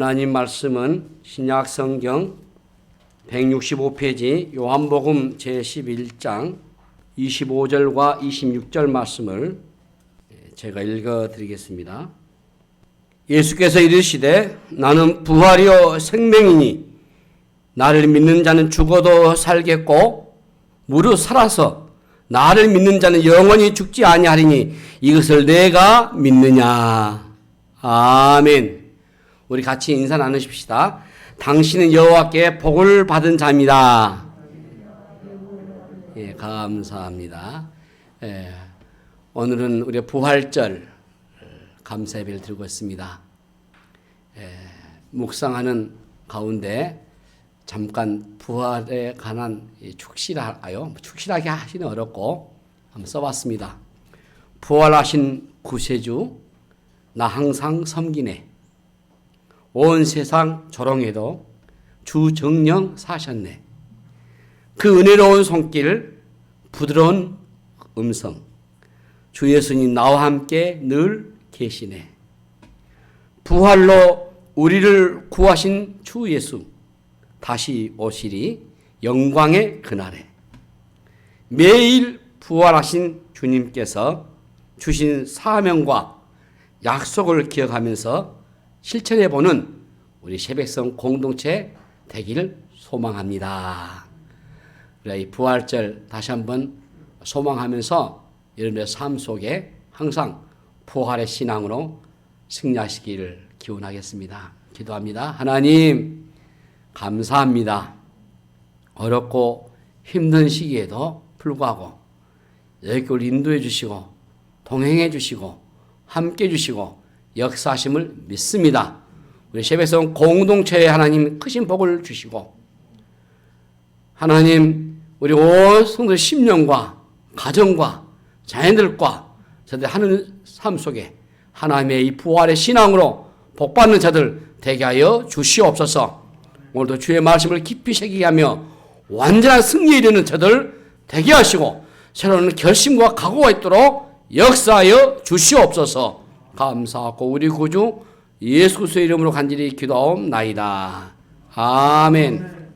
하나님 말씀은 신약 성경 165페이지 요한복음 제11장 25절과 26절 말씀을 제가 읽어드리겠습니다. 예수께서 이르시되 나는 부활이요 생명이니 나를 믿는 자는 죽어도 살겠고 무릇 살아서 나를 믿는 자는 영원히 죽지 아니하리니 이것을 내가 믿느냐. 아멘. 우리 같이 인사 나누십시다. 당신은 여호와께 복을 받은 자입니다. 예, 감사합니다. 예, 오늘은 우리 부활절 감사 예배를 드리고 있습니다. 묵상하는 가운데 잠깐 부활에 관한 축실하게 하시는 어렵고 한번 써봤습니다. 부활하신 구세주 나 항상 섬기네. 온 세상 조롱해도 주 정령 사셨네. 그 은혜로운 손길 부드러운 음성 주 예수님 나와 함께 늘 계시네. 부활로 우리를 구하신 주 예수 다시 오시리 영광의 그날에 매일 부활하신 주님께서 주신 사명과 약속을 기억하면서 실천해보는 우리 새백성 공동체 되기를 소망합니다. 이 부활절 다시 한번 소망하면서 여러분의 삶 속에 항상 부활의 신앙으로 승리하시기를 기원하겠습니다. 기도합니다. 하나님 감사합니다. 어렵고 힘든 시기에도 불구하고 여기를 인도해 주시고 동행해 주시고 함께 해 주시고 역사하심을 믿습니다. 우리 새백성 공동체에 하나님 크신 복을 주시고 하나님 우리 온 성도 심령과 가정과 자녀들과 저들 하는 삶 속에 하나님의 이 부활의 신앙으로 복받는 자들 되게 하여 주시옵소서. 오늘도 주의 말씀을 깊이 새기게 하며 완전한 승리에 이르는 저들 되게 하시고 새로운 결심과 각오가 있도록 역사하여 주시옵소서. 감사하고 우리 구주 예수 그리스도의 이름으로 간절히 기도하옵나이다. 아멘.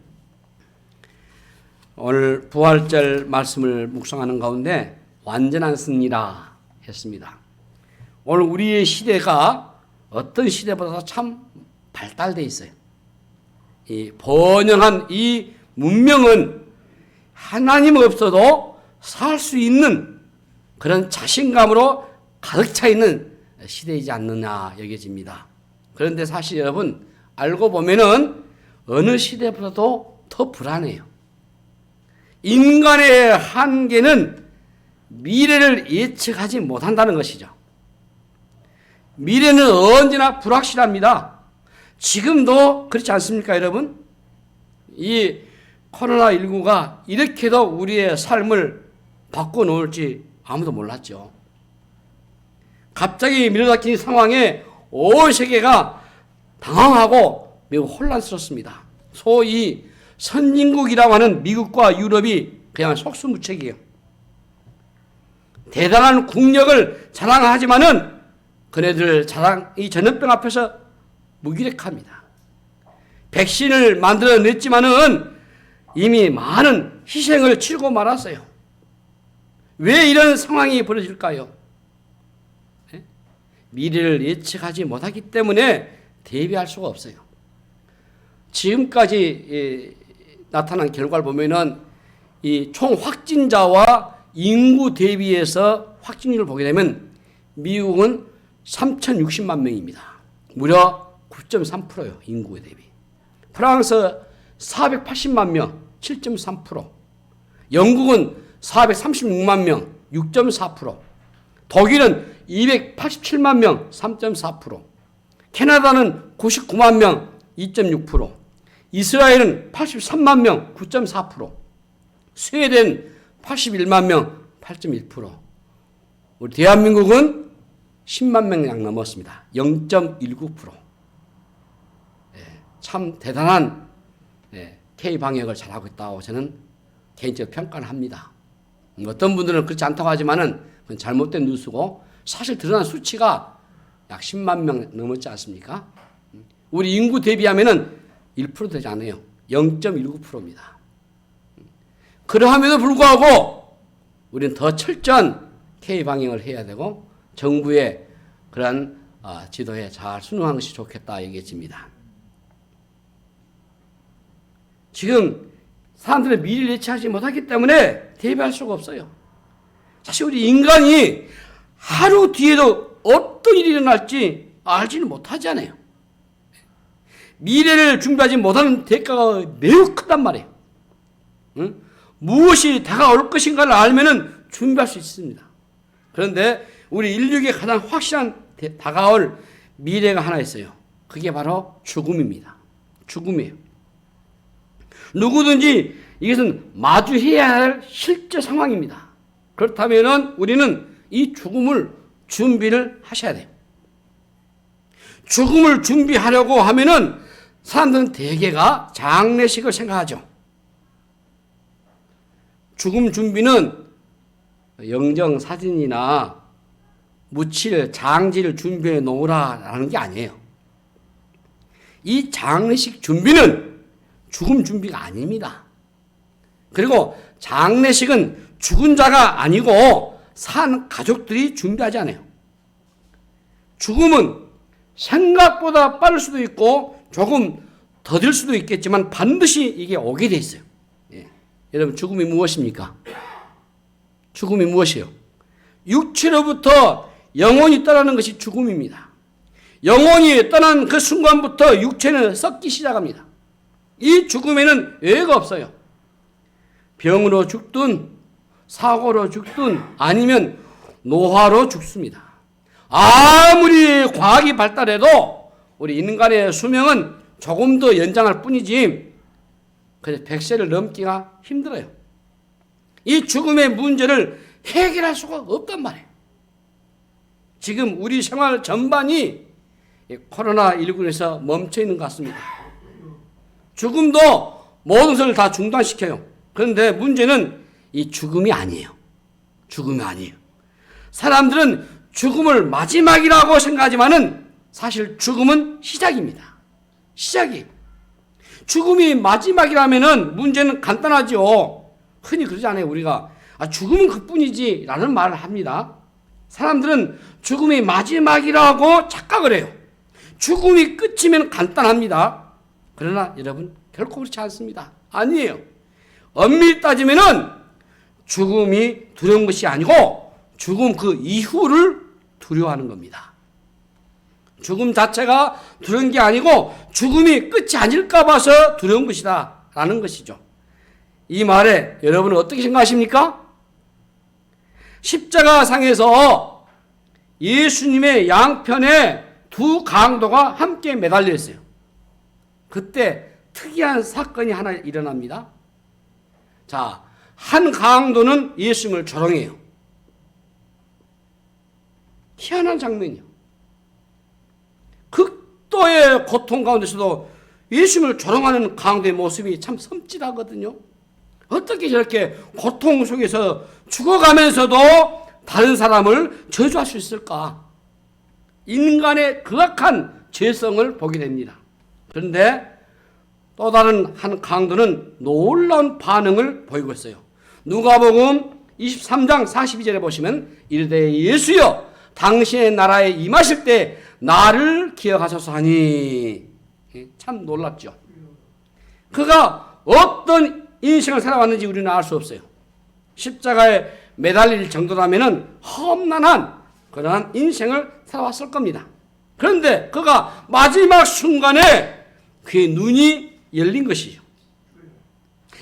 오늘 부활절 말씀을 묵상하는 가운데 완전한 승리라 했습니다. 오늘 우리의 시대가 어떤 시대보다 참 발달되어 있어요. 이 번영한 이 문명은 하나님 없어도 살 수 있는 그런 자신감으로 가득 차 있는 시대이지 않느냐 여겨집니다. 그런데 사실 여러분 알고 보면은 어느 시대보다도 더 불안해요. 인간의 한계는 미래를 예측하지 못한다는 것이죠. 미래는 언제나 불확실합니다. 지금도 그렇지 않습니까, 여러분? 이 코로나19가 이렇게도 우리의 삶을 바꿔놓을지 아무도 몰랐죠. 갑자기 밀어닥친 상황에 온 세계가 당황하고 매우 혼란스럽습니다. 소위 선진국이라고 하는 미국과 유럽이 그냥 속수무책이에요. 대단한 국력을 자랑하지만은 그네들 이 전염병 앞에서 무기력합니다. 백신을 만들어냈지만은 이미 많은 희생을 치르고 말았어요. 왜 이런 상황이 벌어질까요? 미래를 예측하지 못하기 때문에 대비할 수가 없어요. 지금까지 나타난 결과를 보면은 이 총 확진자와 인구 대비해서 확진율을 보게 되면 미국은 3,060만 명입니다. 무려 9.3%예요. 인구에 대비. 프랑스 480만 명, 7.3%. 영국은 436만 명, 6.4%. 독일은 287만 명, 3.4%. 캐나다는 99만 명, 2.6%. 이스라엘은 83만 명, 9.4%. 스웨덴 81만 명, 8.1%. 우리 대한민국은 10만 명 약 넘었습니다. 0.19%. 참 대단한 K-방역을 잘하고 있다고 저는 개인적으로 평가를 합니다. 어떤 분들은 그렇지 않다고 하지만은 그건 잘못된 뉴스고 사실 드러난 수치가 약 10만 명 넘었지 않습니까? 우리 인구 대비하면은 1% 되지 않아요. 0.19%입니다. 그러함에도 불구하고 우리는 더 철저한 K 방향을 해야 되고 정부의 그러한 지도에 잘 순응하는 것이 좋겠다 얘기했습니다. 지금 사람들은 미래를 예측하지 못하기 때문에 대비할 수가 없어요. 사실 우리 인간이 하루 뒤에도 어떤 일이 일어날지 알지는 못하잖아요. 미래를 준비하지 못하는 대가가 매우 크단 말이에요. 응? 무엇이 다가올 것인가를 알면은 준비할 수 있습니다. 그런데 우리 인류의 가장 확실한 다가올 미래가 하나 있어요. 그게 바로 죽음입니다. 죽음이에요. 누구든지 이것은 마주해야 할 실제 상황입니다. 그렇다면 우리는 이 죽음을 준비를 하셔야 돼요. 죽음을 준비하려고 하면은 사람들은 대개가 장례식을 생각하죠. 죽음 준비는 영정사진이나 묻힐 장지를 준비해 놓으라라는 게 아니에요. 이 장례식 준비는 죽음 준비가 아닙니다. 그리고 장례식은 죽은 자가 아니고 산 가족들이 준비하지 않아요. 죽음은 생각보다 빠를 수도 있고 조금 더딜 수도 있겠지만 반드시 이게 오게 돼 있어요. 예. 여러분 죽음이 무엇입니까? 죽음이 무엇이에요? 육체로부터 영혼이 떠나는 것이 죽음입니다. 영혼이 떠난 그 순간부터 육체는 썩기 시작합니다. 이 죽음에는 예외가 없어요. 병으로 죽든 사고로 죽든 아니면 노화로 죽습니다. 아무리 과학이 발달해도 우리 인간의 수명은 조금 더 연장할 뿐이지 그래서 100세를 넘기가 힘들어요. 이 죽음의 문제를 해결할 수가 없단 말이에요. 지금 우리 생활 전반이 코로나19에서 멈춰 있는 것 같습니다. 죽음도 모든 것을 다 중단시켜요. 그런데 문제는 이 죽음이 아니에요. 죽음이 아니에요. 사람들은 죽음을 마지막이라고 생각하지만은 사실 죽음은 시작입니다. 시작이에요. 죽음이 마지막이라면은 문제는 간단하죠. 흔히 그러지 않아요. 우리가 죽음은 그뿐이지 라는 말을 합니다. 사람들은 죽음이 마지막이라고 착각을 해요. 죽음이 끝이면 간단합니다. 그러나 여러분 결코 그렇지 않습니다. 아니에요. 엄밀히 따지면은 죽음이 두려운 것이 아니고 죽음 그 이후를 두려워하는 겁니다. 죽음 자체가 두려운 게 아니고 죽음이 끝이 아닐까 봐서 두려운 것이다 라는 것이죠. 이 말에 여러분은 어떻게 생각하십니까? 십자가상에서 예수님의 양편에 두 강도가 함께 매달려 있어요. 그때 특이한 사건이 하나 일어납니다. 자, 한 강도는 예수님을 조롱해요. 희한한 장면이요. 극도의 고통 가운데서도 예수님을 조롱하는 강도의 모습이 참 섬찟하거든요. 어떻게 저렇게 고통 속에서 죽어가면서도 다른 사람을 저주할 수 있을까? 인간의 극악한 죄성을 보게 됩니다. 그런데 또 다른 한 강도는 놀라운 반응을 보이고 있어요. 누가복음 23장 42절에 보시면 이르되 예수여 당신의 나라에 임하실 때 나를 기억하소서 하니 참 놀랍죠. 그가 어떤 인생을 살아왔는지 우리는 알 수 없어요. 십자가에 매달릴 정도라면 험난한 그러한 인생을 살아왔을 겁니다. 그런데 그가 마지막 순간에 그의 눈이 열린 것이죠.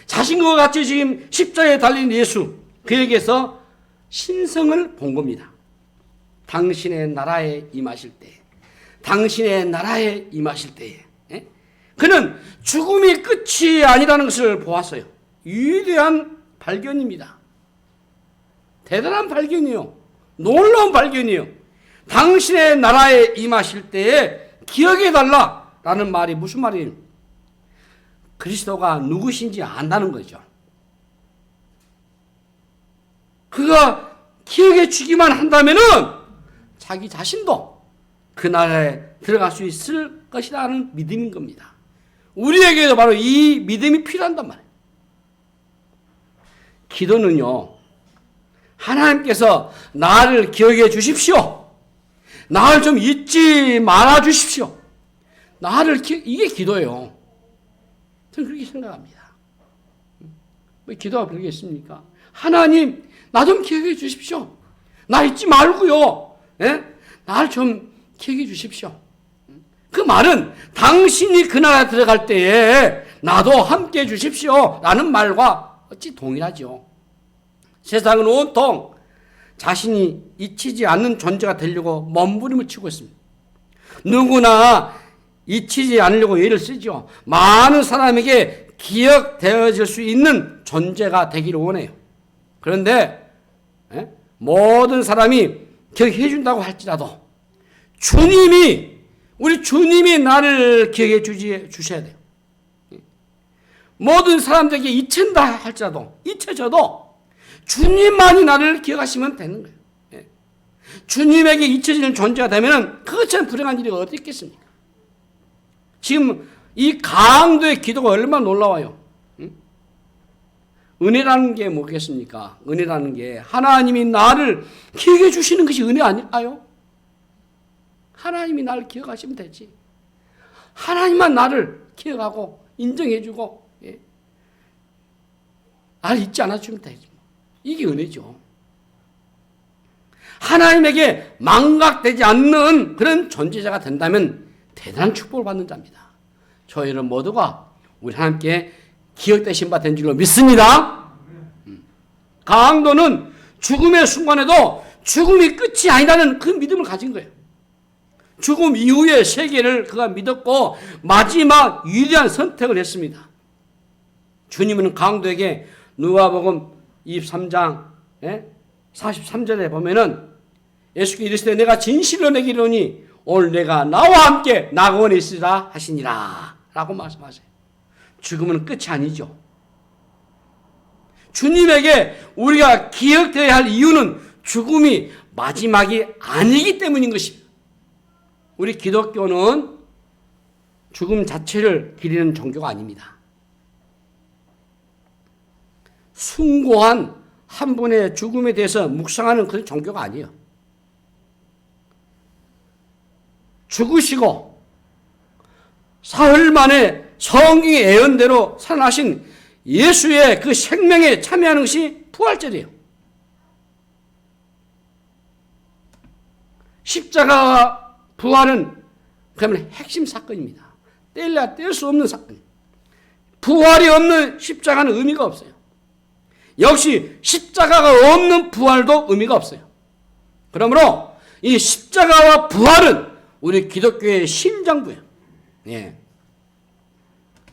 자신과 같이 지금 십자가에 달린 예수, 그에게서 신성을 본 겁니다. 당신의 나라에 임하실 때, 당신의 나라에 임하실 때에 그는 죽음이 끝이 아니라는 것을 보았어요. 위대한 발견입니다. 대단한 발견이요. 놀라운 발견이요. 당신의 나라에 임하실 때에 기억해달라라는 말이 무슨 말이에요? 그리스도가 누구신지 안다는 거죠. 그가 기억해 주기만 한다면은 자기 자신도 그 나라에 들어갈 수 있을 것이라는 믿음인 겁니다. 우리에게도 바로 이 믿음이 필요한단 말이에요. 기도는요, 하나님께서 나를 기억해 주십시오. 나를 좀 잊지 말아 주십시오. 이게 기도예요. 저는 그렇게 생각합니다. 왜 기도가 그러겠습니까? 하나님, 나 좀 기억해 주십시오. 나 잊지 말고요. 예? 나를 좀 기억해 주십시오. 그 말은 당신이 그 나라에 들어갈 때에 나도 함께 해 주십시오. 라는 말과 어찌 동일하죠. 세상은 온통 자신이 잊히지 않는 존재가 되려고 몸부림을 치고 있습니다. 누구나 잊히지 않으려고 애를 쓰죠. 많은 사람에게 기억되어질 수 있는 존재가 되기를 원해요. 그런데 모든 사람이 기억해 준다고 할지라도 우리 주님이 나를 기억해 주셔야 돼요. 모든 사람들에게 잊힌다 할지라도 잊혀져도 주님만이 나를 기억하시면 되는 거예요. 주님에게 잊혀지는 존재가 되면 그것처럼 불행한 일이 어디 있겠습니까? 지금 이 강도의 기도가 얼마나 놀라워요. 은혜라는 게 뭐겠습니까? 은혜라는 게 하나님이 나를 기억해 주시는 것이 은혜 아닐까요? 하나님이 나를 기억하시면 되지. 하나님만 나를 기억하고 인정해 주고 나를 잊지 않아주면 되지. 이게 은혜죠. 하나님에게 망각되지 않는 그런 존재자가 된다면 대단한 축복을 받는 자입니다. 저희는 모두가 우리 하나님께 기억되신 바 된 줄로 믿습니다. 강도는 죽음의 순간에도 죽음이 끝이 아니라는 그 믿음을 가진 거예요. 죽음 이후의 세계를 그가 믿었고 마지막 위대한 선택을 했습니다. 주님은 강도에게 누가복음 23장 43절에 보면은 예수께서 이르시되 내가 진실로 내게 이르노니 오늘 내가 나와 함께 낙원에 있으리라 하시니라 라고 말씀하세요. 죽음은 끝이 아니죠. 주님에게 우리가 기억되어야 할 이유는 죽음이 마지막이 아니기 때문인 것입니다. 우리 기독교는 죽음 자체를 기리는 종교가 아닙니다. 숭고한 한 분의 죽음에 대해서 묵상하는 그런 종교가 아니에요. 죽으시고 사흘 만에 성경의 예언대로 살아나신 예수의 그 생명에 참여하는 것이 부활절이에요. 십자가와 부활은 그야말로 핵심 사건입니다. 뗄래야 뗄 수 없는 사건. 부활이 없는 십자가는 의미가 없어요. 역시 십자가가 없는 부활도 의미가 없어요. 그러므로 이 십자가와 부활은 우리 기독교의 심장부예요.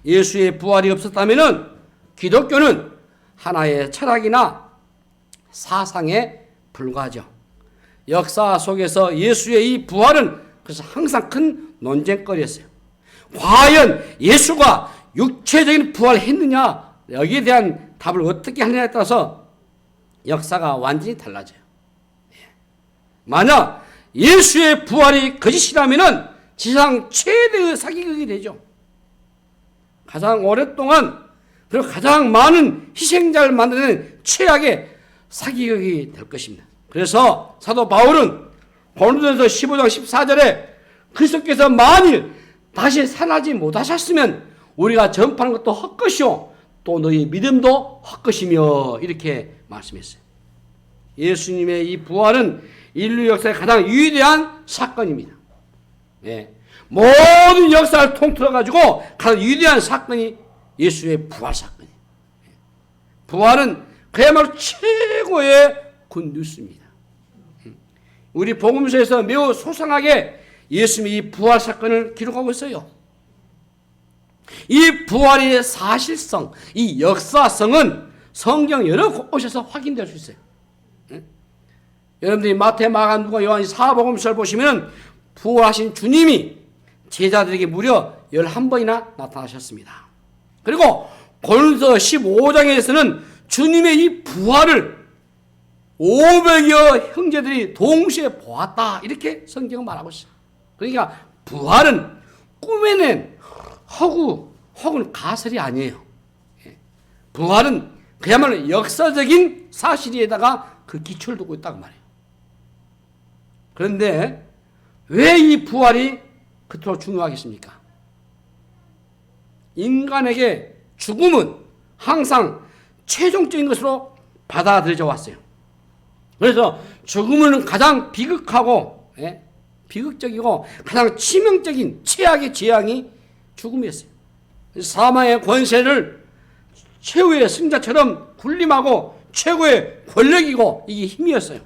예수의 부활이 없었다면 기독교는 하나의 철학이나 사상에 불과하죠. 역사 속에서 예수의 이 부활은 그래서 항상 큰 논쟁거리였어요. 과연 예수가 육체적인 부활을 했느냐, 여기에 대한 답을 어떻게 하느냐에 따라서 역사가 완전히 달라져요. 만약 예수의 부활이 거짓이라면 지상 최대의 사기극이 되죠. 가장 오랫동안 그리고 가장 많은 희생자를 만드는 최악의 사기극이 될 것입니다. 그래서 사도 바울은 고린도전서 15장 14절에 그리스도께서 만일 다시 살아나지 못하셨으면 우리가 전파하는 것도 헛것이요 또 너희 믿음도 헛것이며 이렇게 말씀했어요. 예수님의 이 부활은 인류 역사의 가장 위대한 사건입니다. 모든 역사를 통틀어가지고 가장 위대한 사건이 예수의 부활 사건이에요. 부활은 그야말로 최고의 굿뉴스입니다. 우리 복음서에서 매우 소상하게 예수님이 이 부활 사건을 기록하고 있어요. 이 부활의 사실성, 이 역사성은 성경 여러 곳에서 확인될 수 있어요. 여러분들이 마태, 마가, 누가, 요한 사복음서를 보시면 부활하신 주님이 제자들에게 무려 11번이나 나타나셨습니다. 그리고 고린도서 15장에서는 주님의 이 부활을 500여 형제들이 동시에 보았다. 이렇게 성경은 말하고 있어요. 그러니까 부활은 꾸며낸 혹은 가설이 아니에요. 부활은 그야말로 역사적인 사실에다가 그 기초를 두고 있다고 말해요. 그런데 왜 이 부활이 그토록 중요하겠습니까? 인간에게 죽음은 항상 최종적인 것으로 받아들여져 왔어요. 그래서 죽음은 가장 비극하고 비극적이고 가장 치명적인 최악의 재앙이 죽음이었어요. 사망의 권세를 최후의 승자처럼 군림하고 최고의 권력이고 이게 힘이었어요.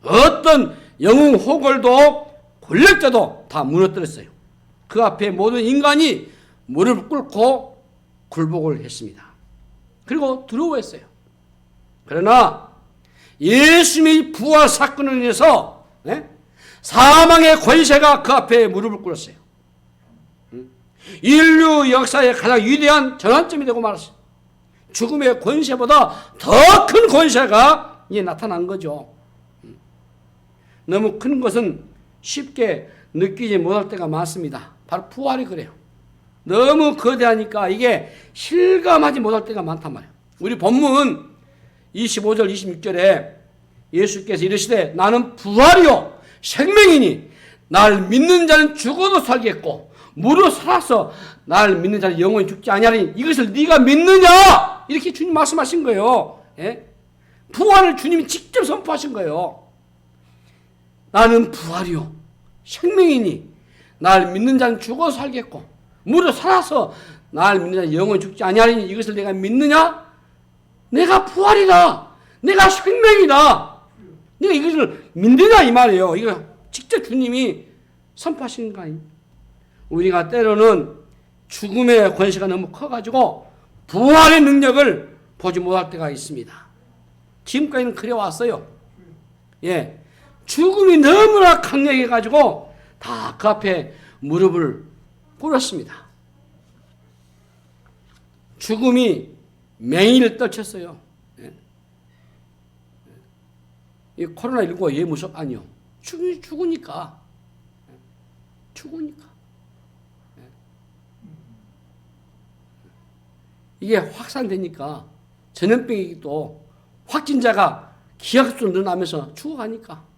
어떤 영웅 호걸도 권력자도 다 무너뜨렸어요. 그 앞에 모든 인간이 무릎을 꿇고 굴복을 했습니다. 그리고 두려워했어요. 그러나 예수님의 부활 사건으로 인해서 사망의 권세가 그 앞에 무릎을 꿇었어요. 인류 역사의 가장 위대한 전환점이 되고 말았어요. 죽음의 권세보다 더 큰 권세가 이제 나타난 거죠. 너무 큰 것은 쉽게 느끼지 못할 때가 많습니다. 바로 부활이 그래요. 너무 거대하니까 이게 실감하지 못할 때가 많단 말이에요. 우리 본문 25절 26절에 예수께서 이르시되 나는 부활이요 생명이니 날 믿는 자는 죽어도 살겠고 무릇 살아서 날 믿는 자는 영원히 죽지 아니하리니 이것을 네가 믿느냐? 이렇게 주님 말씀하신 거예요. 부활을 주님이 직접 선포하신 거예요. 나는 부활이요 생명이니 날 믿는 자는 죽어도 살겠고 무릇 살아서 날 믿는 자는 영원히 죽지 아니하리니 이것을 내가 믿느냐? 내가 부활이다. 내가 생명이다. 내가 이것을 믿느냐 이 말이에요. 이거 직접 주님이 선포하시는 거 아닙니까? 우리가 때로는 죽음의 권세가 너무 커가지고 부활의 능력을 보지 못할 때가 있습니다. 지금까지는 그래왔어요. 죽음이 너무나 강력해가지고 다 그 앞에 무릎을 꿇었습니다. 죽음이 맹인을 떨쳤어요. 이 코로나19가 왜 무섭? 아니요. 죽으니까. 이게 확산되니까 전염병이도 확진자가 기하급수로 늘어나면서 죽어가니까.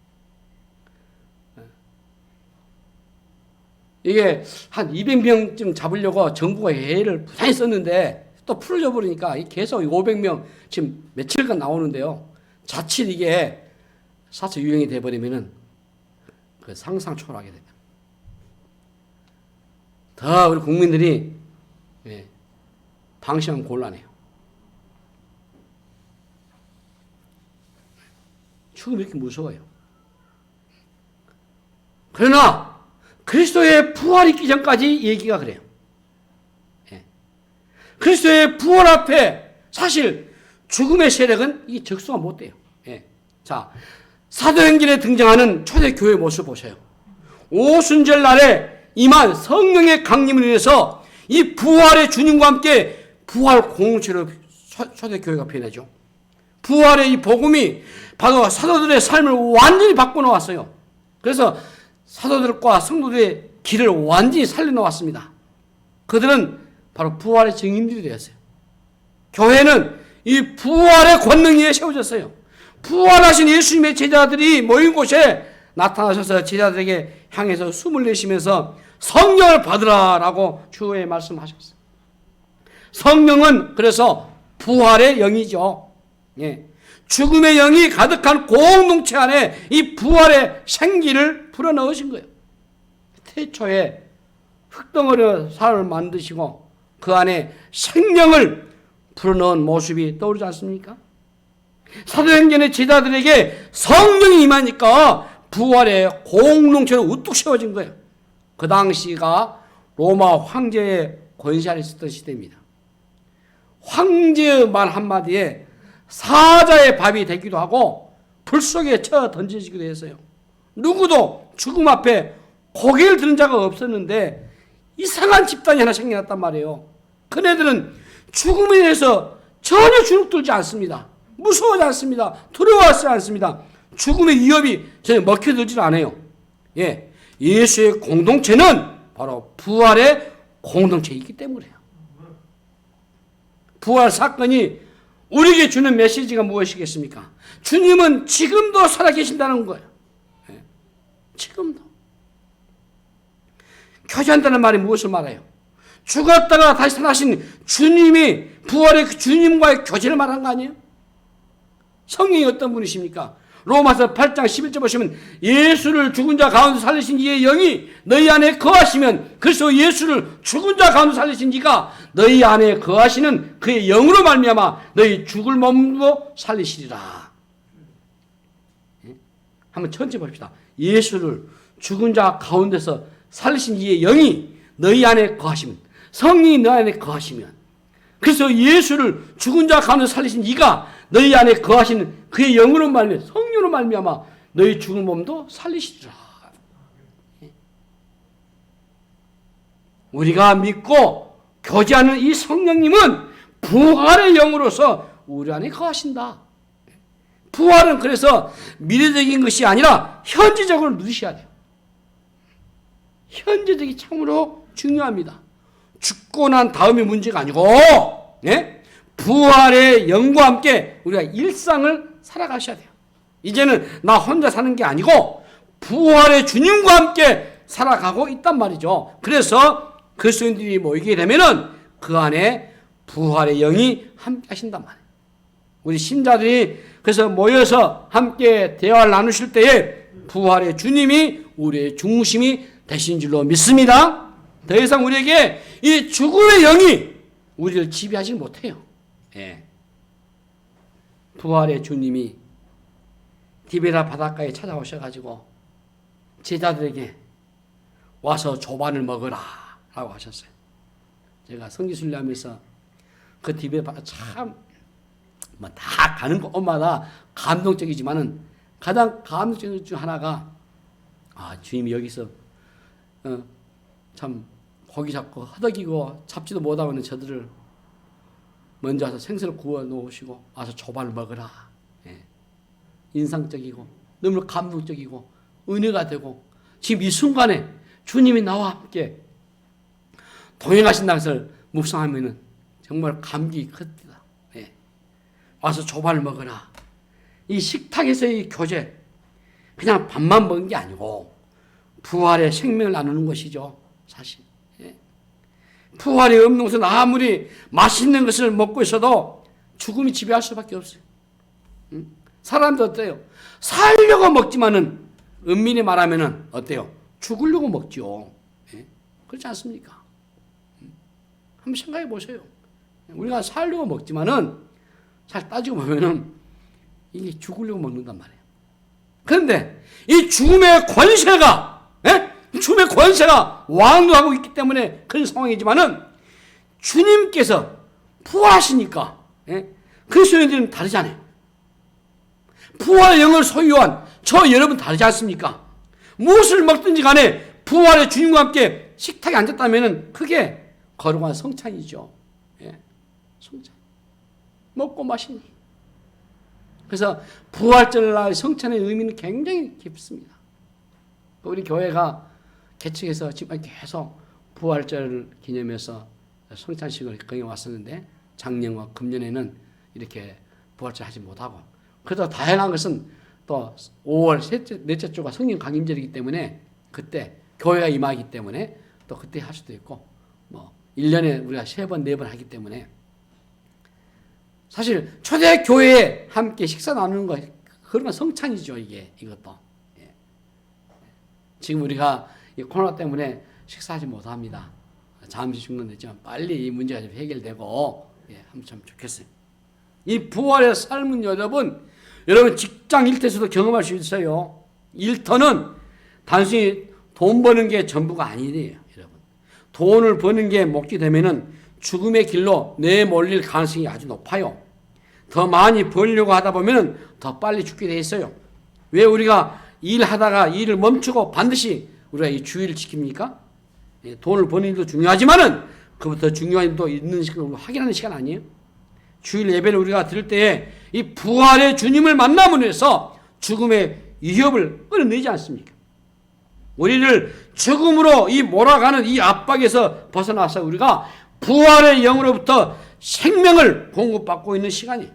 이게 한 200명쯤 잡으려고 정부가 예를 부산히 썼는데 또 풀어져 버리니까 계속 500명 지금 며칠간 나오는데요. 자칫 이게 사차 유행이 돼버리면은 그 상상 초월하게 됩니다. 더 우리 국민들이 방심하면 곤란해요. 죽음이 이렇게 무서워요. 그러나 그리스도의 부활이 있기 전까지 얘기가 그래요. 그리스도의 부활 앞에 사실 죽음의 세력은 이게 적수가 못 돼요. 자, 사도행전에 등장하는 초대교회 모습 보세요. 오순절 날에 임한 성령의 강림을 인해서 이 부활의 주님과 함께 부활 공동체로 초대교회가 변하죠. 부활의 이 복음이 바로 사도들의 삶을 완전히 바꿔놓았어요. 그래서 사도들과 성도들의 길을 완전히 살려놓았습니다. 그들은 바로 부활의 증인들이 되었어요. 교회는 이 부활의 권능 위에 세워졌어요. 부활하신 예수님의 제자들이 모인 곳에 나타나셔서 제자들에게 향해서 숨을 내쉬면서 성령을 받으라라고 주의 말씀하셨어요. 성령은 그래서 부활의 영이죠. 죽음의 영이 가득한 공동체 안에 이 부활의 생기를 불어넣으신 거예요. 태초에 흙덩어리로 사람을 만드시고 그 안에 생명을 불어넣은 모습이 떠오르지 않습니까? 사도행전의 제자들에게 성령이 임하니까 부활의 공동체로 우뚝 세워진 거예요. 그 당시가 로마 황제의 권세 아래 있었던 시대입니다. 황제의 말 한마디에 사자의 밥이 되기도 하고 불 속에 쳐 던져지기도 했어요. 누구도 죽음 앞에 고개를 드는 자가 없었는데 이상한 집단이 하나 생겨났단 말이에요. 그네들은 죽음에 대해서 전혀 주눅들지 않습니다. 무서워하지 않습니다. 두려워하지 않습니다. 죽음의 위협이 전혀 먹혀들지 않아요. 예수의 공동체는 바로 부활의 공동체이기 때문이에요. 부활 사건이 우리에게 주는 메시지가 무엇이겠습니까? 주님은 지금도 살아계신다는 거예요. 지금도. 교제한다는 말이 무엇을 말해요? 죽었다가 다시 살아나신 주님이 부활의 그 주님과의 교제를 말하는 거 아니에요? 성령이 어떤 분이십니까? 로마서 8장 11절 보시면 예수를 죽은 자 가운데 살리신 이의 영이 너희 안에 거하시면 그래서 예수를 죽은 자 가운데 살리신 이가 너희 안에 거하시는 그의 영으로 말미암아 너희 죽을 몸도 살리시리라. 한번 천천히 봅시다. 예수를 죽은 자 가운데서 살리신 이의 영이 너희 안에 거하시면 성령이 너희 안에 거하시면 그래서 예수를 죽은 자 가운데 살리신 이가 너희 안에 거하시는 그의 영으로 말미암아 성령으로 말미암아 너희 죽은 몸도 살리시리라. 우리가 믿고 교제하는 이 성령님은 부활의 영으로서 우리 안에 거하신다. 부활은 그래서 미래적인 것이 아니라 현지적으로 누리셔야 돼요. 현재적이 참으로 중요합니다. 죽고 난 다음이 문제가 아니고 부활의 영과 함께 우리가 일상을 살아가셔야 돼요. 이제는 나 혼자 사는 게 아니고 부활의 주님과 함께 살아가고 있단 말이죠. 그래서 그리스도인들이 모이게 되면은 그 안에 부활의 영이 함께 하신단 말이에요. 우리 신자들이 그래서 모여서 함께 대화를 나누실 때에 부활의 주님이 우리의 중심이 되신 줄로 믿습니다. 더 이상 우리에게 이 죽음의 영이 우리를 지배하지 못해요. 부활의 주님이 디베라 바닷가에 찾아오셔가지고 제자들에게 와서 조반을 먹어라 라고 하셨어요. 제가 성지순례하면서 그 디베라 바닷가 참 다 가는 곳마다 감동적이지만은 가장 감동적인 것 중 하나가 주님이 여기서 참 고기 잡고 허덕이고 잡지도 못하고 있는 저들을 먼저 와서 생선을 구워 놓으시고 와서 조반을 먹으라. 인상적이고 너무 감동적이고 은혜가 되고 지금 이 순간에 주님이 나와 함께 동행하신다는 것을 묵상하면은 정말 감격이 큽니다. 와서 조반을 먹으라. 이 식탁에서의 교제 그냥 밥만 먹은 게 아니고 부활의 생명을 나누는 것이죠. 사실. 부활이 없는 것은 아무리 맛있는 것을 먹고 있어도 죽음이 지배할 수밖에 없어요. 사람도 어때요? 살려고 먹지만은 은밀히 말하면은 어때요? 죽으려고 먹죠. 그렇지 않습니까? 한번 생각해 보세요. 우리가 살려고 먹지만은 잘 따지고 보면은 이게 죽으려고 먹는단 말이에요. 그런데 이 죽음의 권세가 죽음의 권세가 왕도하고 있기 때문에 그런 상황이지만은 주님께서 부활하시니까 그리스도인들은 다르잖아요. 부활의 영을 소유한 저 여러분 다르지 않습니까? 무엇을 먹든지 간에 부활의 주님과 함께 식탁에 앉았다면 그게 거룩한 성찬이죠. 성찬. 먹고 마시니. 그래서 부활절날 성찬의 의미는 굉장히 깊습니다. 우리 교회가 개척해서 지금 계속 부활절 기념해서 성찬식을 거기 왔었는데 작년과 금년에는 이렇게 부활절 하지 못하고 그래도 다행한 것은 또 5월 넷째 주가 성령 강림절이기 때문에 그때 교회가 임하기 때문에 또 그때 할 수도 있고 1년에 우리가 3번, 4번 하기 때문에 사실 초대교회에 함께 식사 나누는 거 그런 건 성찬이죠. 이것도. 지금 우리가 이 코로나 때문에 식사하지 못합니다. 잠시 중단됐지만 빨리 이 문제가 좀 해결되고 하면 참 좋겠어요. 이 부활의 삶은 여러분 직장 일터에서도 경험할 수 있어요. 일터는 단순히 돈 버는 게 전부가 아니에요. 여러분. 돈을 버는 게 목적이 되면은 죽음의 길로 내몰릴 가능성이 아주 높아요. 더 많이 벌려고 하다 보면 더 빨리 죽게 돼 있어요. 왜 우리가 일하다가 일을 멈추고 반드시 우리가 이 주의를 지킵니까? 돈을 버는 일도 중요하지만은 그보다 더 중요한 일도 있는 시간을 확인하는 시간 아니에요? 주일 예배를 우리가 드릴 때에 이 부활의 주님을 만남으로 해서 죽음의 위협을 끊어내지 않습니까? 우리를 죽음으로 이 몰아가는 이 압박에서 벗어나서 우리가 부활의 영으로부터 생명을 공급받고 있는 시간이에요.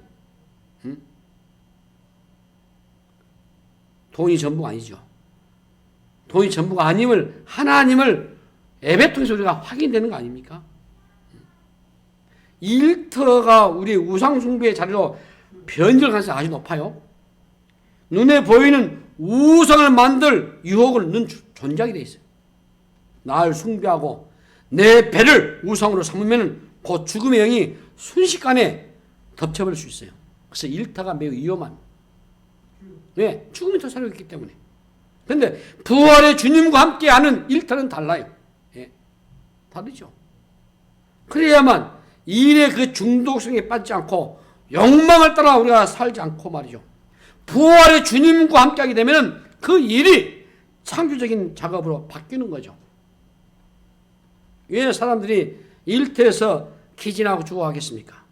돈이 전부가 아니죠. 돈이 전부가 아님을, 하나님을 예배 통해서 우리가 확인되는 거 아닙니까? 일터가 우리 우상숭배의 자리로 변질 가능성이 아주 높아요. 눈에 보이는 우상을 만들 유혹을 넣는 존재하게 돼 있어요. 나를 숭배하고 내 배를 우상으로 삼으면 그 죽음의 영이 순식간에 덮쳐버릴 수 있어요. 그래서 일터가 매우 위험한. 왜? 죽음이 더 살고 있기 때문에. 그런데 부활의 주님과 함께하는 일터는 달라요. 예. 다르죠. 그래야만 일의 그 중독성에 빠지지 않고 욕망을 따라 우리가 살지 않고 말이죠. 부활의 주님과 함께하게 되면 그 일이 창조적인 작업으로 바뀌는 거죠. 왜 사람들이 일터에서 기진하고 죽어가겠습니까?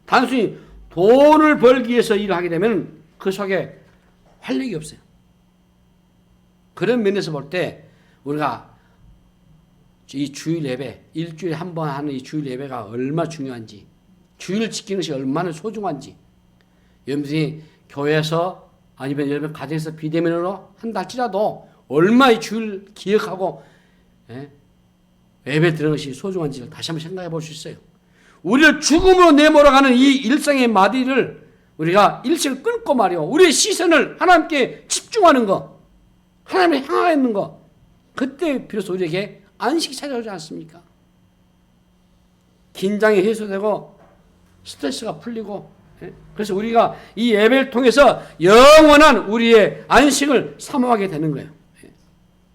단순히 돈을 벌기 위해서 일을 하게 되면 그 속에 활력이 없어요. 그런 면에서 볼 때 우리가 이 주일 예배, 일주일에 한 번 하는 이 주일 예배가 얼마나 중요한지, 주일을 지키는 것이 얼마나 소중한지, 여러분들이 교회에서 아니면 여러분 가정에서 비대면으로 한다 할지라도 얼마나 이 주일 기억하고 예배 드리는 것이 소중한지를 다시 한번 생각해 볼 수 있어요. 우리를 죽음으로 내몰아가는 이 일상의 마디를 우리가 일식을 끊고 말이요. 우리의 시선을 하나님께 집중하는 거, 하나님을 향하는 거, 그때 비로소 우리에게 안식이 찾아오지 않습니까? 긴장이 해소되고 스트레스가 풀리고, 그래서 우리가 이 예배를 통해서 영원한 우리의 안식을 사모하게 되는 거예요.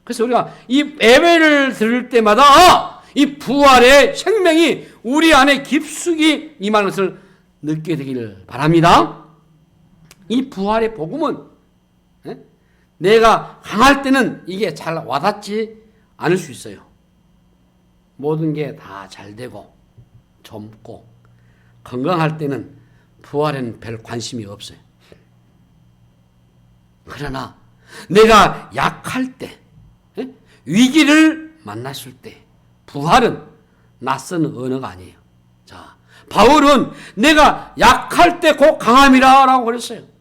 그래서 우리가 이 예배를 들을 때마다 이 부활의 생명이 우리 안에 깊숙이 임하는 것을 느끼게 되기를 바랍니다. 이 부활의 복음은 내가 강할 때는 이게 잘 와닿지 않을 수 있어요. 모든 게 다 잘 되고 젊고 건강할 때는 부활에는 별 관심이 없어요. 그러나 내가 약할 때, 위기를 만났을 때 부활은 낯선 언어가 아니에요. 자, 바울은 내가 약할 때 곧 강함이라고 그랬어요.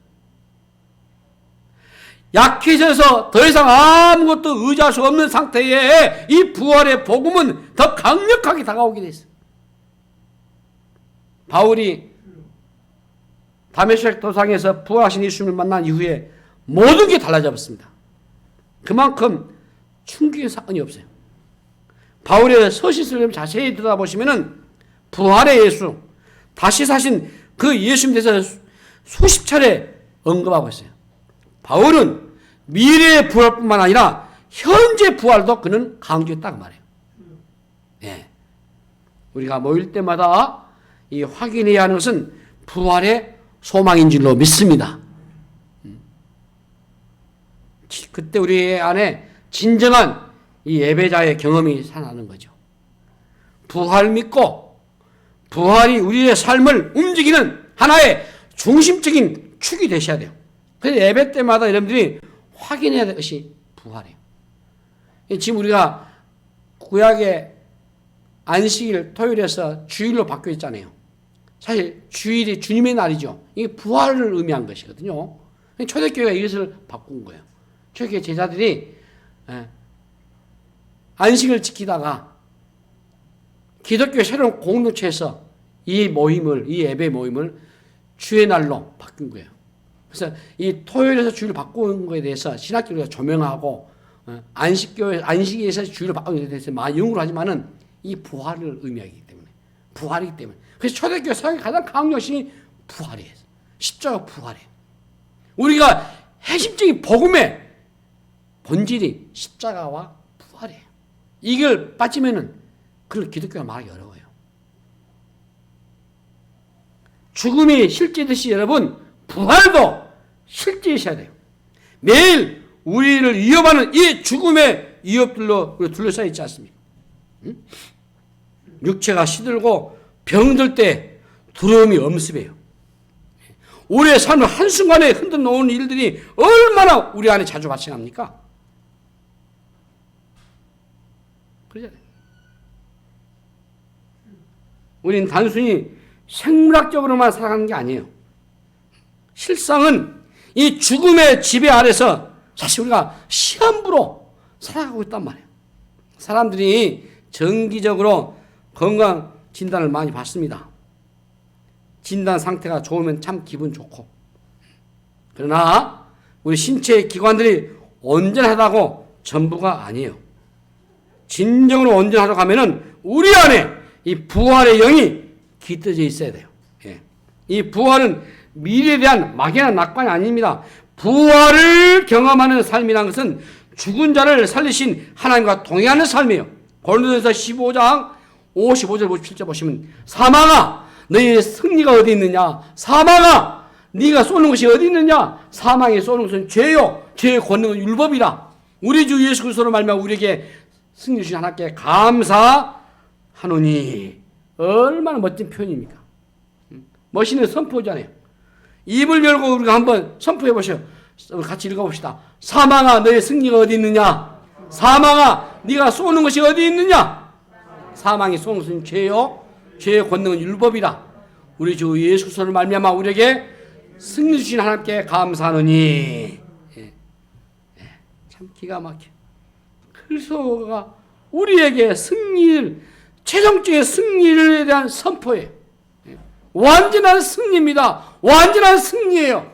약해져서 더 이상 아무것도 의지할 수 없는 상태에 이 부활의 복음은 더 강력하게 다가오게 됐어요. 바울이 다메섹 도상에서 부활하신 예수님을 만난 이후에 모든 게 달라져 버렸습니다. 그만큼 충격의 사건이 없어요. 바울의 서신을 자세히 들여다보시면 부활의 예수, 다시 사신 그 예수님에 대해서 수십 차례 언급하고 있어요. 바울은 미래의 부활뿐만 아니라 현재 부활도 그는 강조했다고 말해요. 예. 우리가 모일 때마다 이 확인해야 하는 것은 부활의 소망인 줄로 믿습니다. 그때 우리 안에 진정한 이 예배자의 경험이 살아나는 거죠. 부활 믿고 부활이 우리의 삶을 움직이는 하나의 중심적인 축이 되셔야 돼요. 그래서 예배 때마다 여러분들이 확인해야 될 것이 부활이에요. 지금 우리가 구약의 안식일 토요일에서 주일로 바뀌어 있잖아요. 사실 주일이 주님의 날이죠. 이게 부활을 의미한 것이거든요. 초대교회가 이것을 바꾼 거예요. 초대교회 제자들이 안식을 지키다가 기독교 새로운 공동체에서 이 모임을, 이 예배 모임을 주의 날로 바꾼 거예요. 그래서 이 토요일에서 주일을 바꾸는 것에 대해서 신학교가 조명하고 안식에서 주일을 바꾸는 것에 대해서 많이 연구를 하지만은 이 부활을 의미하기 때문에, 부활이기 때문에. 그래서 초대교회 사역의 가장 강력한 것이 부활이에요. 십자가 부활이에요. 우리가 핵심적인 복음의 본질이 십자가와 부활이에요. 이걸 빠지면은 그걸 기독교가 말하기 어려워요. 죽음이 실제듯이 여러분 부활도 실제이셔야 돼요. 매일 우리를 위협하는 이 죽음의 위협들로 둘러싸여 있지 않습니까? 응? 육체가 시들고 병들 때 두려움이 엄습해요. 우리의 삶을 한순간에 흔들어 놓은 일들이 얼마나 우리 안에 자주 발생합니까? 그러잖아요. 우린 단순히 생물학적으로만 살아가는 게 아니에요. 실상은 이 죽음의 지배 아래서 사실 우리가 시한부로 살아가고 있단 말이에요. 사람들이 정기적으로 건강 진단을 많이 받습니다. 진단 상태가 좋으면 참 기분 좋고, 그러나 우리 신체의 기관들이 온전하다고 전부가 아니에요. 진정으로 온전하다고 하면은 우리 안에 이 부활의 영이 깃들여 있어야 돼요. 예. 이 부활은 미래에 대한 막연한 낙관이 아닙니다. 부활을 경험하는 삶이라는 것은 죽은 자를 살리신 하나님과 동행하는 삶이에요. 고린도전서 15장 55절 57절 보시면, 사망아 너희의 승리가 어디 있느냐, 사망아 네가 쏘는 것이 어디 있느냐, 사망에 쏘는 것은 죄요 죄의 권능은 율법이라. 우리 주 예수 그리스도로 말미암아 우리에게 승리 주신 하나님께 감사하노니. 얼마나 멋진 표현입니까? 멋있는 선포잖아요. 입을 열고 우리가 한번 선포해 보셔요. 같이 읽어봅시다. 사망아 너의 승리가 어디 있느냐, 사망아 네가 쏘는 것이 어디 있느냐, 사망이 쏘는 것은 죄요 죄의 권능은 율법이라. 우리 주 예수 그리스도를 말미암아 우리에게 승리 주신 하나님께 감사하노니. 참 기가 막혀. 그리스도가 우리에게 승리를, 최종적인 승리에 대한 선포예요. 완전한 승리입니다. 완전한 승리예요.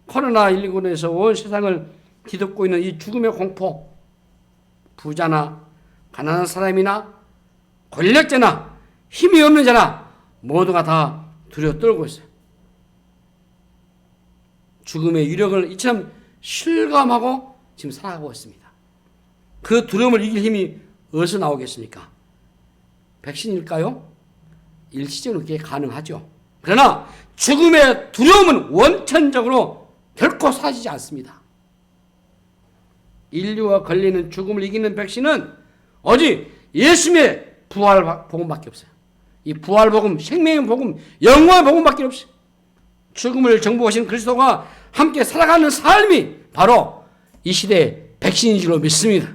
코로나19에서 온 세상을 뒤덮고 있는 이 죽음의 공포, 부자나 가난한 사람이나 권력자나 힘이 없는 자나 모두가 다 두려워 떨고 있어요. 죽음의 위력을 이처럼 실감하고 지금 살아가고 있습니다. 그 두려움을 이길 힘이 어디서 나오겠습니까? 백신일까요? 일시적으로 그게 가능하죠. 그러나 죽음의 두려움은 원천적으로 결코 사라지지 않습니다. 인류가 걸리는 죽음을 이기는 백신은 오직 예수님의 부활 복음밖에 없어요. 이 부활 복음, 생명의 복음, 영광의 복음밖에 없어요. 죽음을 정복하신 그리스도가 함께 살아가는 삶이 바로 이 시대의 백신인 줄로 믿습니다.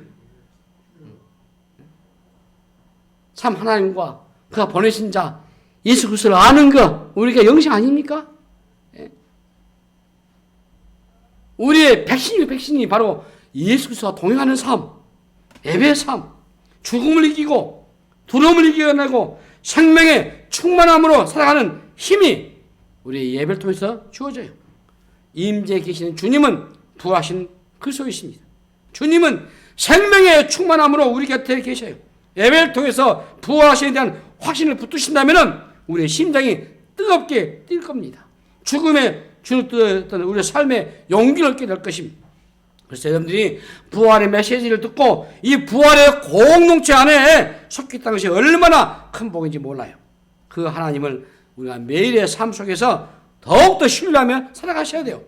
참 하나님과 그가 보내신 자 예수 그리스도를 아는 것, 우리가 영생 아닙니까? 우리의 백신이 바로 예수 그리스도와 동행하는 삶, 예배의 삶, 죽음을 이기고 두려움을 이겨내고 생명의 충만함으로 살아가는 힘이 우리의 예배를 통해서 주어져요. 임재에 계시는 주님은 부하신 그리스도이십니다. 주님은 생명의 충만함으로 우리 곁에 계셔요. 예배를 통해서 부활하심에 대한 확신을 붙드신다면 우리의 심장이 뜨겁게 뛸 겁니다. 죽음에 주눅들었던 우리의 삶에 용기를 얻게 될 것입니다. 그래서 여러분들이 부활의 메시지를 듣고 이 부활의 공동체 안에 속해 있다는 것이 얼마나 큰 복인지 몰라요. 그 하나님을 우리가 매일의 삶 속에서 더욱더 신뢰하며 살아가셔야 돼요.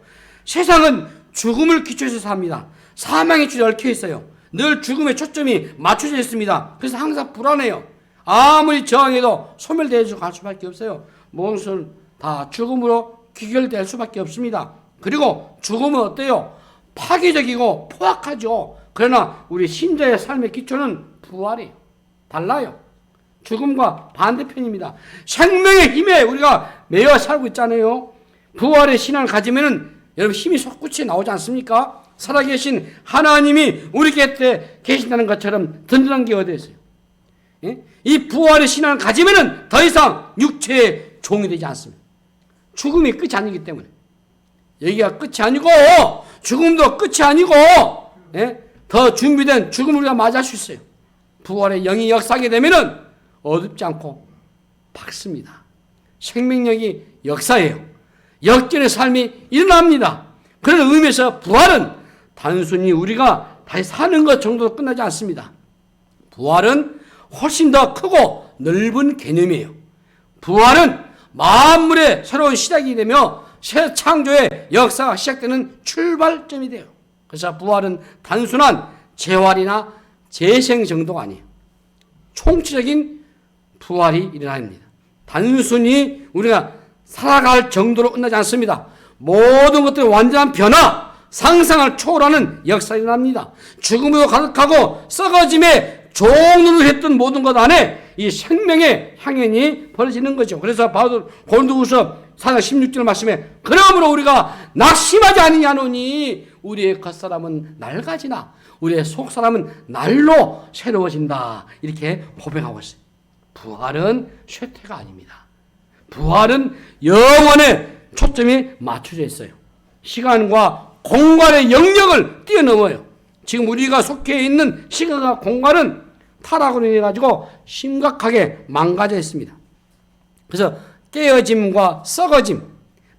세상은 죽음을 기초해서 삽니다. 사망의 줄이 얽혀 있어요. 늘 죽음의 초점이 맞춰져 있습니다. 그래서 항상 불안해요. 아무리 저항해도 소멸되어서 갈 수밖에 없어요. 모든 것은 다 죽음으로 귀결될 수밖에 없습니다. 그리고 죽음은 어때요? 파괴적이고 포악하죠. 그러나 우리 신자의 삶의 기초는 부활이에요. 달라요. 죽음과 반대편입니다. 생명의 힘에 우리가 매여 살고 있잖아요. 부활의 신앙을 가지면은 여러분 힘이 솟구치게 나오지 않습니까? 살아계신 하나님이 우리 곁에 계신다는 것처럼 든든한 게 어디 있어요? 이 부활의 신앙을 가지면은 더 이상 육체의 종이 되지 않습니다. 죽음이 끝이 아니기 때문에. 여기가 끝이 아니고 죽음도 끝이 아니고 더 준비된 죽음을 우리가 맞이할 수 있어요. 부활의 영이 역사하게 되면은 어둡지 않고 밝습니다. 생명력이 역사예요. 역전의 삶이 일어납니다. 그런 의미에서 부활은 단순히 우리가 다시 사는 것 정도로 끝나지 않습니다. 부활은 훨씬 더 크고 넓은 개념이에요. 부활은 만물의 새로운 시작이 되며 새 창조의 역사가 시작되는 출발점이 돼요. 그래서 부활은 단순한 재활이나 재생 정도가 아니에요. 총체적인 부활이 일어납니다. 단순히 우리가 살아갈 정도로 끝나지 않습니다. 모든 것들의 완전한 변화, 상상을 초월하는 역사가 일어납니다. 죽음으로 가득하고 썩어짐에 종로로 했던 모든 것 안에 이 생명의 향연이 벌어지는 거죠. 그래서 바울 고린도후서 4장 16절 말씀에 그러므로 우리가 낙심하지 아니하노니 우리의 겉사람은 낡아지나 우리의 속사람은 날로 새로워진다. 이렇게 고백하고 있어요. 부활은 쇠퇴가 아닙니다. 부활은 영원의 초점이 맞춰져 있어요. 시간과 공간의 영역을 뛰어넘어요. 지금 우리가 속해 있는 시간과 공간은 타락으로 인해 가지고 심각하게 망가져 있습니다. 그래서 깨어짐과 썩어짐,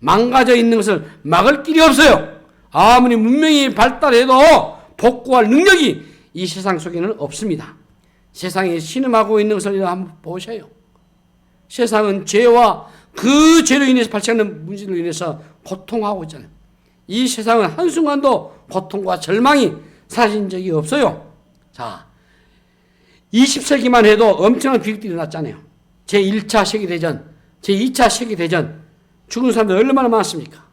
망가져 있는 것을 막을 길이 없어요. 아무리 문명이 발달해도 복구할 능력이 이 세상 속에는 없습니다. 세상에 신음하고 있는 것을 한번 보셔요. 세상은 죄와 그 죄로 인해서 발생하는 문제로 인해서 고통하고 있잖아요. 이 세상은 한순간도 고통과 절망이 사라진 적이 없어요. 자, 20세기만 해도 엄청난 비극들이 일어났잖아요. 제1차 세계대전, 제2차 세계대전, 죽은 사람들 얼마나 많습니까?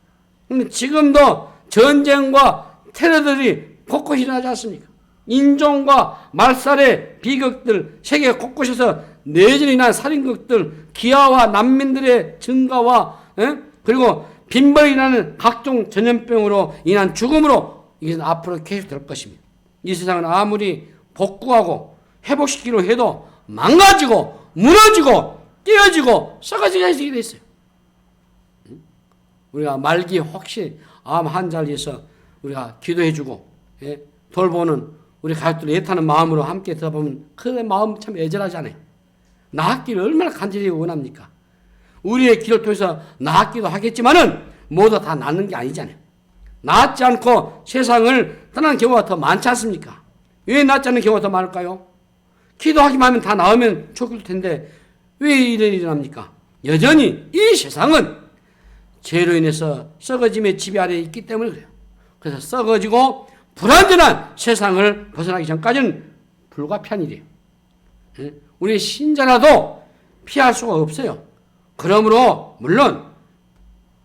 근데 지금도 전쟁과 테러들이 곳곳이 일어나지 않습니까? 인종과 말살의 비극들, 세계 곳곳에서 내전이 난 살인극들, 기아와 난민들의 증가와 그리고 빈번히 일어나는 각종 전염병으로 인한 죽음으로 이것은 앞으로 계속될 것입니다. 이 세상은 아무리 복구하고 회복시키려 해도 망가지고 무너지고 깨어지고 썩어지게 돼 있어요. 우리가 말기 혹시 암 환자를 위해서 우리가 기도해주고 돌보는 우리 가족들 애타는 마음으로 함께 들어보면 그 마음 참 애절하잖아요. 나았기를 얼마나 간절히 원합니까? 우리의 기도를 통해서 나았기도 하겠지만은 모두 다 낫는 게 아니잖아요. 낫지 않고 세상을 떠나는 경우가 더 많지 않습니까? 왜 낫지 않는 경우가 더 많을까요? 기도하기만 하면 다 나으면 좋을 텐데 왜 이런 일이 일어납니까? 여전히 이 세상은 죄로 인해서 썩어짐의 지배 아래에 있기 때문에 그래요. 그래서 썩어지고 불완전한 세상을 벗어나기 전까지는 불가피한 일이에요. 우리 신자라도 피할 수가 없어요. 그러므로 물론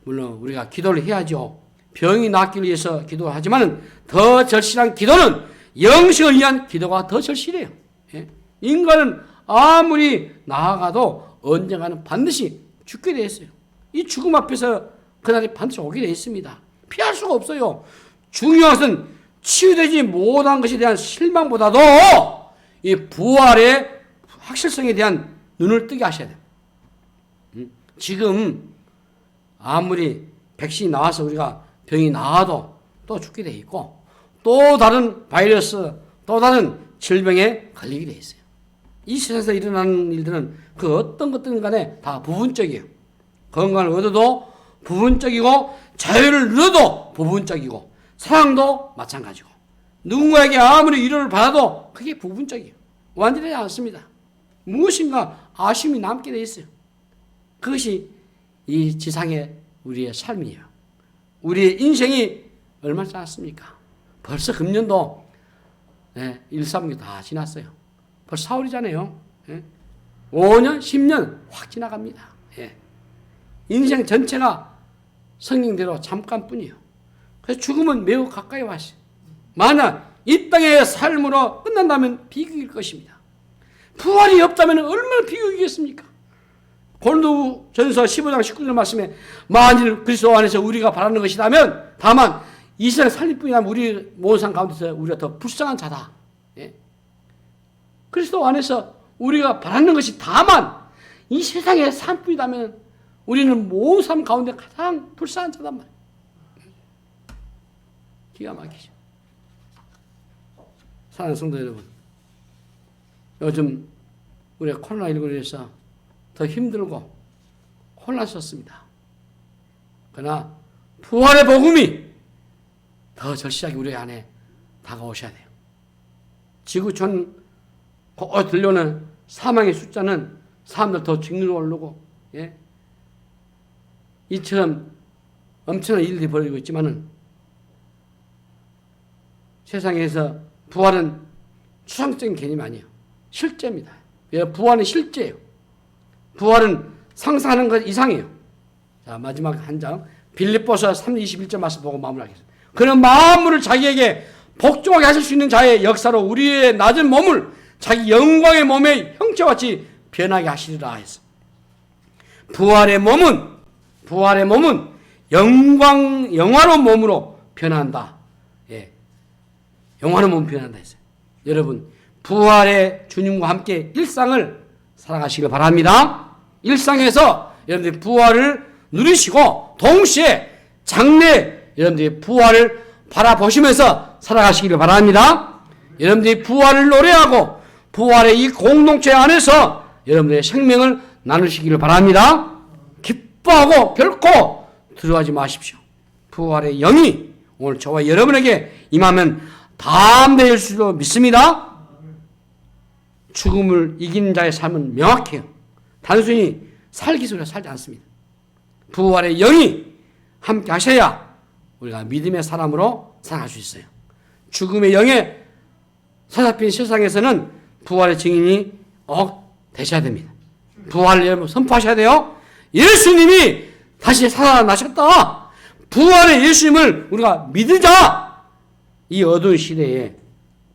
우리가 기도를 해야죠. 병이 낫기 위해서 기도를 하지만 더 절실한 기도는 영생을 위한 기도가 더 절실해요. 인간은 아무리 나아가도 언젠가는 반드시 죽게 돼 있어요. 이 죽음 앞에서 그날이 반드시 오게 돼 있습니다. 피할 수가 없어요. 중요한 것은 치유되지 못한 것에 대한 실망보다도 이 부활의 확실성에 대한 눈을 뜨게 하셔야 돼요. 지금 아무리 백신이 나와서 우리가 병이 나아도 또 죽게 돼 있고 또 다른 바이러스, 또 다른 질병에 걸리게 돼 있어요. 이 세상에서 일어나는 일들은 그 어떤 것든 간에 다 부분적이에요. 건강을 얻어도 부분적이고 자유를 누려도 부분적이고 사랑도 마찬가지고 누군가에게 아무리 위로를 받아도 그게 부분적이에요. 완전하지 않습니다. 무엇인가 아쉬움이 남게 돼 있어요. 그것이 이 지상의 우리의 삶이에요. 우리의 인생이 얼마나 짧습니까? 벌써 금년도 1, 3기 다 지났어요. 벌써 4월이잖아요. 5년, 10년 확 지나갑니다. 인생 전체가 성령대로 잠깐뿐이에요. 그래서 죽음은 매우 가까이 왔어요. 만약 이 땅의 삶으로 끝난다면 비극일 것입니다. 부활이 없다면 얼마나 비극이겠습니까? 고린도전서 15장 19절 말씀에 만일 그리스도 안에서 우리가 바라는 것이라면 다만 이 세상 살릴 뿐이라면 우리 모든 사람 가운데서 우리가 더 불쌍한 자다. 그리스도 안에서 우리가 바라는 것이 다만 이 세상의 삶뿐이라면 우리는 모든 사람 가운데 가장 불쌍한 자단 말이에요. 기가 막히죠. 사랑하는 성도 여러분, 요즘 우리가 코로나19로 인해서 더 힘들고 혼란스럽습니다. 그러나 부활의 복음이 더 절실하게 우리 안에 다가오셔야 돼요. 지구촌 곳곳 들려오는 사망의 숫자는 사람들 더 증으로 오르고 이처럼 엄청난 일들이 벌어지고 있지만은 세상에서 부활은 추상적인 개념이 아니에요. 실제입니다. 부활은 실제예요. 부활은 상상하는 것 이상이에요. 자, 마지막 한 장 빌립보서 3:21절 말씀 보고 마무리하겠습니다. 그는 만물을 자기에게 복종하게 하실 수 있는 자의 역사로 우리의 낮은 몸을 자기 영광의 몸의 형체같이 변하게 하시리라 해서 부활의 몸은 영화로운 몸으로 변한다. 예, 영화로운 몸 변한다 했어요. 여러분 부활의 주님과 함께 일상을 살아가시길 바랍니다. 일상에서 여러분들이 부활을 누리시고 동시에 장래 여러분들이 부활을 바라보시면서 살아가시기를 바랍니다. 여러분들이 부활을 노래하고 부활의 이 공동체 안에서 여러분들의 생명을 나누시기를 바랍니다. 기뻐하고 결코 두려워하지 마십시오. 부활의 영이 오늘 저와 여러분에게 임하면 담대할 수도 믿습니다. 죽음을 이기는 자의 삶은 명확해요. 단순히 살기 속에 살지 않습니다. 부활의 영이 함께 하셔야 우리가 믿음의 사람으로 살아갈 수 있어요. 죽음의 영에 사잡힌 세상에서는 부활의 증인이 되셔야 됩니다. 부활을 여러분 선포하셔야 돼요. 예수님이 다시 살아나셨다. 부활의 예수님을 우리가 믿으자. 이 어두운 시대에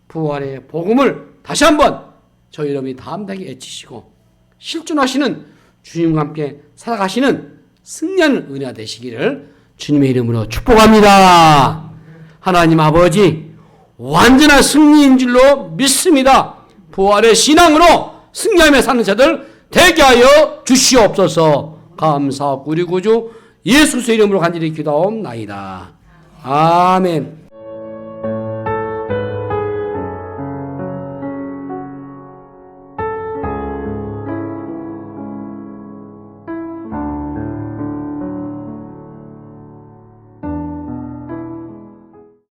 부활의 복음을 다시 한번 저희 여러분이 담대하게 외치시고 실존하시는 주님과 함께 살아가시는 승리하는 은혜가 되시기를 주님의 이름으로 축복합니다. 하나님 아버지 완전한 승리인 줄로 믿습니다. 부활의 신앙으로 승리하며 사는 자들 되게 하여 주시옵소서. 감사하고 우리 구주 예수의 이름으로 간절히 기도하옵나이다. 아멘.